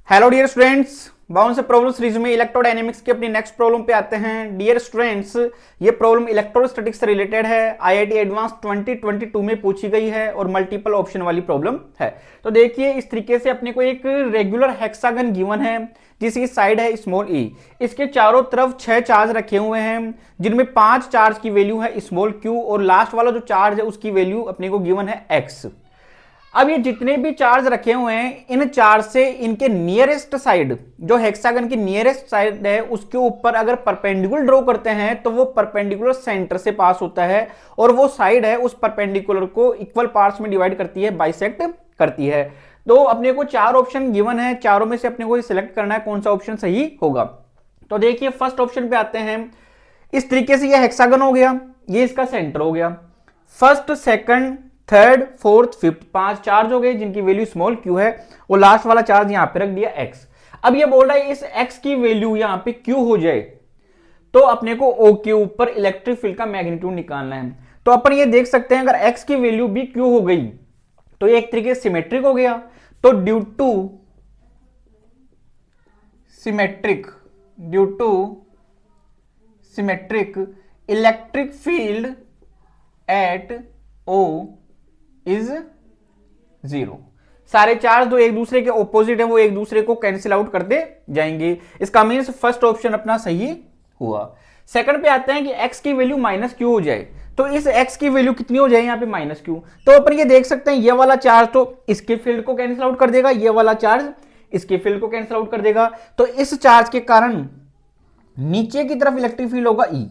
Hello dear students, bound से problem series में electrodynamics की अपनी नेक्स्ट प्रॉब्लम पे आते हैं। डियर स्टूडेंट्स, ये प्रॉब्लम इलेक्ट्रोस्टैटिक्स से रिलेटेड है, आईआईटी एडवांस 2022 में पूछी गई है और मल्टीपल ऑप्शन वाली प्रॉब्लम है। तो देखिए, इस तरीके से अपने को एक रेगुलर हेक्सागन गिवन है जिसकी साइड है स्मॉल ई। इसके चारों तरफ 6 चार्ज रखे हुए हैं जिनमें 5 चार्ज की वैल्यू है स्मॉल क्यू और लास्ट वाला जो चार्ज है उसकी वैल्यू अपने को गिवन है एक्स। अब ये जितने भी चार्ज रखे हुए हैं, इन चार्ज से इनके नियरेस्ट साइड, जो हेक्सागन की नियरेस्ट साइड है, उसके ऊपर अगर परपेंडिकुलर ड्रॉ करते हैं तो वो परपेंडिकुलर सेंटर से पास होता है और वो साइड है उस परपेंडिकुलर को इक्वल पार्ट्स में डिवाइड करती है, बाइसेक्ट करती है। तो अपने को 4 ऑप्शन गिवन है, चारों में से अपने को सिलेक्ट करना है कौन सा ऑप्शन सही होगा। तो देखिए, फर्स्ट ऑप्शन पे आते हैं। इस तरीके से ये हेक्सागन हो गया, ये इसका सेंटर हो गया। First, second, third, fourth, fifth, 5 charge हो गए जिनकी वैल्यू स्मॉल क्यू है और लास्ट वाला चार्ज यहां पे रख दिया एक्स। अब ये बोल रहा है इस एक्स की वैल्यू यहां पे क्यू हो जाए तो अपने को ओ के ऊपर इलेक्ट्रिक फील्ड का मैग्नीट्यूड निकालना है। तो अपन ये देख सकते हैं, अगर एक्स की वैल्यू भी क्यू हो गई तो ये एक तरीके से सिमेट्रिक हो गया। तो due to symmetric electric field at O is 0। सारे चार्ज जो एक दूसरे के ऑपोजिट है वो एक दूसरे को कैंसिल आउट करते जाएंगे। इसका मीन्स फर्स्ट ऑप्शन अपना सही हुआ। सेकंड पे आते हैं कि x की वैल्यू माइनस क्यू हो जाए तो इस x की वैल्यू कितनी हो जाए यहां पे माइनस क्यू। तो अपन ये देख सकते हैं, ये वाला चार्ज तो इसके फील्ड को कैंसिल आउट कर देगा, ये वाला चार्ज इसके फील्ड को कैंसिल आउट कर देगा। तो इस चार्ज के कारण नीचे की तरफ इलेक्ट्रिक फील्ड होगा E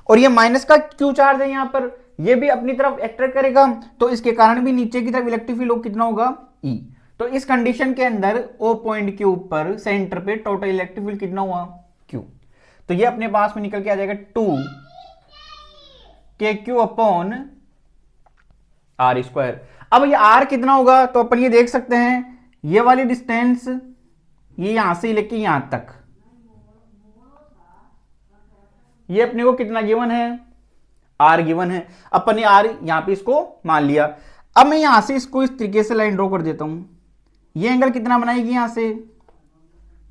और ये माइनस का क्यू चार्ज है यहां पर, ये भी अपनी तरफ अट्रैक्ट करेगा तो इसके कारण भी नीचे की तरफ इलेक्ट्रिक फील्ड कितना होगा E। तो इस कंडीशन के अंदर O पॉइंट के ऊपर सेंटर पे टोटल इलेक्ट्रिक फील्ड कितना हुआ Q। तो ये अपने पास में निकल के आ जाएगा 2 KQ अपॉन R स्क्वायर। अब ये R कितना होगा तो अपन ये देख सकते हैं, ये वाली डिस्टेंस ये यहां से लेके यहां तक, ये अपने को कितना गिवन है R गिवन है। अपन ने R यहां पे इसको मान लिया। अब मैं यहां से इसको इस तरीके से लाइन ड्रॉ कर देता हूं। ये एंगल कितना बनाएगी यहां से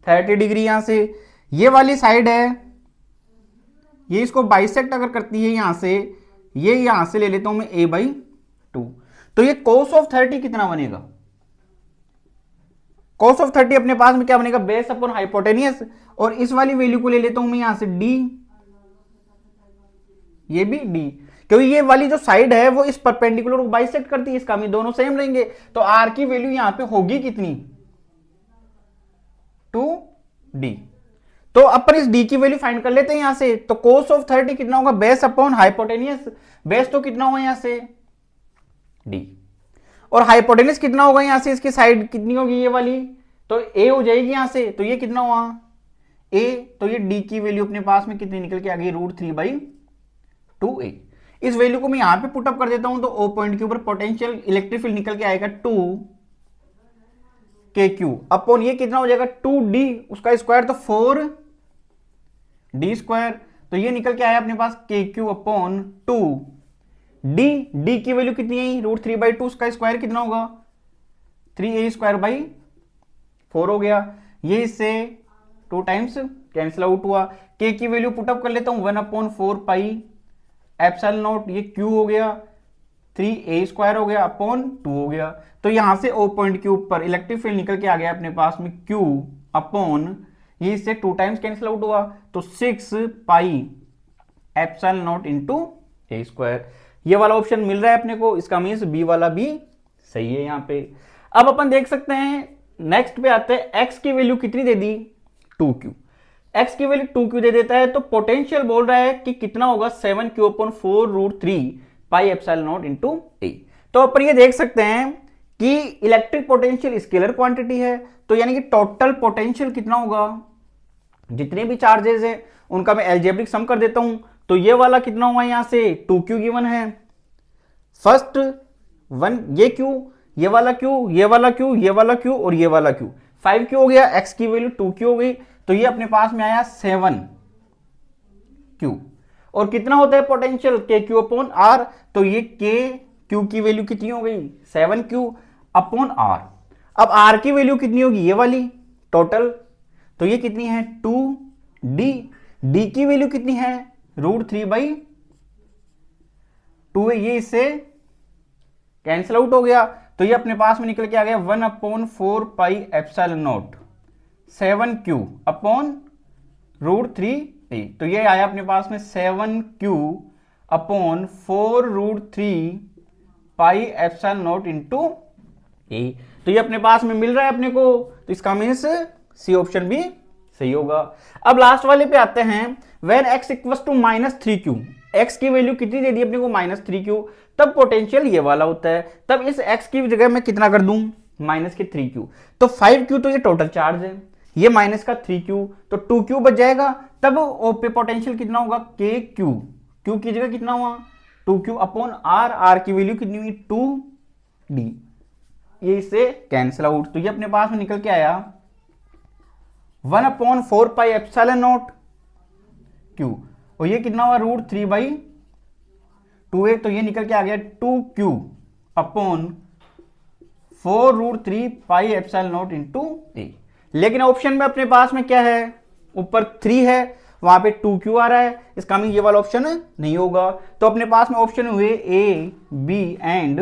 30 डिग्री। यहां से ये वाली साइड है, ये इसको बाइसेक्ट अगर करती है यहां से, ये यहां से ले लेता हूं मैं a/2। तो ये cos ऑफ 30 कितना बनेगा, cos ऑफ 30 अपने पास में क्या बनेगा बेस अपॉन हाइपोटेनियस, और इस वाली वैल्यू को ले लेता हूं मैं यहां से d, ये भी d, क्योंकि ये वाली जो साइड है वो इस परपेंडिकुलर को बाइसेक्ट करती है, इसका भी दोनों सेम रहेंगे। तो r की वैल्यू यहां पे होगी कितनी 2d। तो अपन इस d की वैल्यू फाइंड कर लेते हैं यहां से। तो cos ऑफ 30 कितना होगा बेस अपॉन हाइपोटेनियस, बेस तो कितना होगा यहां से d और हाइपोटेनियस कितना होगा यहां से, इसकी साइड कितनी होगी ये वाली, तो a हो जाएगी यहां से। तो ये कितना हुआ a, तो ये d की वैल्यू अपने पास में कितनी निकल के आ गई √3/2a। इस वैल्यू को मैं यहां पे पुट अप कर देता हूं तो O पॉइंट के ऊपर पोटेंशियल इलेक्ट्रिक फील्ड निकल के आएगा 2 KQ अपॉन ये कितना हो जाएगा 2d, उसका स्क्वायर तो 4d स्क्वायर। तो ये निकल के आया अपने पास KQ अपॉन 2d की वैल्यू कितनी है √3/2, उसका स्क्वायर कितना होगा 3a²/4 हो गया। ये इससे 2 टाइम्स कैंसिल आउट हुआ। k की वैल्यू पुटअप कर लेता हूं 1/4πε0, ये q हो गया 3a² हो गया अपॉन 2 हो गया। तो यहां से O पॉइंट के ऊपर इलेक्ट्रिक फील्ड निकल के आ गया अपने पास में q अपॉन, ये इससे 2 टाइम्स कैंसिल आउट हुआ तो 6πε0 a²। ये वाला ऑप्शन मिल रहा है अपने को, इसका मीन्स बी वाला भी सही है यहां पे। अब अपन देख सकते हैं, नेक्स्ट पे आते हैं, x की वैल्यू कितनी दे दी 2q, x की वैल्यू 2q दे देता है तो पोटेंशियल बोल रहा है कि कितना होगा 7q/4√3πε0 तो अपन ये देख सकते हैं कि इलेक्ट्रिक पोटेंशियल स्केलर क्वांटिटी है, तो यानी कि टोटल पोटेंशियल कितना होगा, जितने भी चार्जेस हैं उनका मैं अलजेब्रिक सम कर देता हूं। तो ये वाला कितना हुआ यहां से 2q गिवन है, फर्स्ट वन ये q, ये वाला q, ये वाला q, ये वाला q और ये वाला q, 5q हो गया। x की वैल्यू 2q हो गई तो ये अपने पास में आया 7q। और कितना होता है पोटेंशियल KQ अपॉन R, तो ये KQ की वैल्यू कितनी हो गई 7q अपॉन R। अब R की वैल्यू कितनी होगी ये वाली टोटल, तो ये कितनी है 2d, d की वैल्यू कितनी है √3/2 है, ये इससे कैंसिल आउट हो गया, तो ये अपने पास में निकल के आ गया 1/4πε0 7q अपॉन √3, तो ये आया अपने पास में 7q अपॉन 4√3πε0 इंटू ए, तो ये अपने पास में मिल रहा है अपने को, तो इसका मीन्स सी ऑप्शन भी सही होगा। अब लास्ट वाले पे आते हैं, when x equals to -3q, x की वैल्यू कितनी दे दी अपने को -3q, तब पोटेंशियल ये वाला होता है, तब इस x की जगह मैं कितना कर दूं -3q, तो 5q तो ये टोटल चार्ज है, ये माइनस का 3q तो 2q बच जाएगा, तब ओ पे पोटेंशियल कितना होगा kq, q की जगह कितना हुआ 2q अपॉन r, r की वैल्यू कितनी हुई 2d, ये इससे कैंसिल आउट, तो ये अपने पास में निकल के आया 1/4πε0 q, और ये कितना हुआ √3/2, तो ये निकल के आ गया 2q अपॉन 4√3πε0 इंटू ए। लेकिन ऑप्शन में अपने पास में क्या है, ऊपर 3 है, वहां पे 2q आ रहा है, इसका मीन ये वाला ऑप्शन नहीं होगा, तो अपने पास में ऑप्शन हुए A, B एंड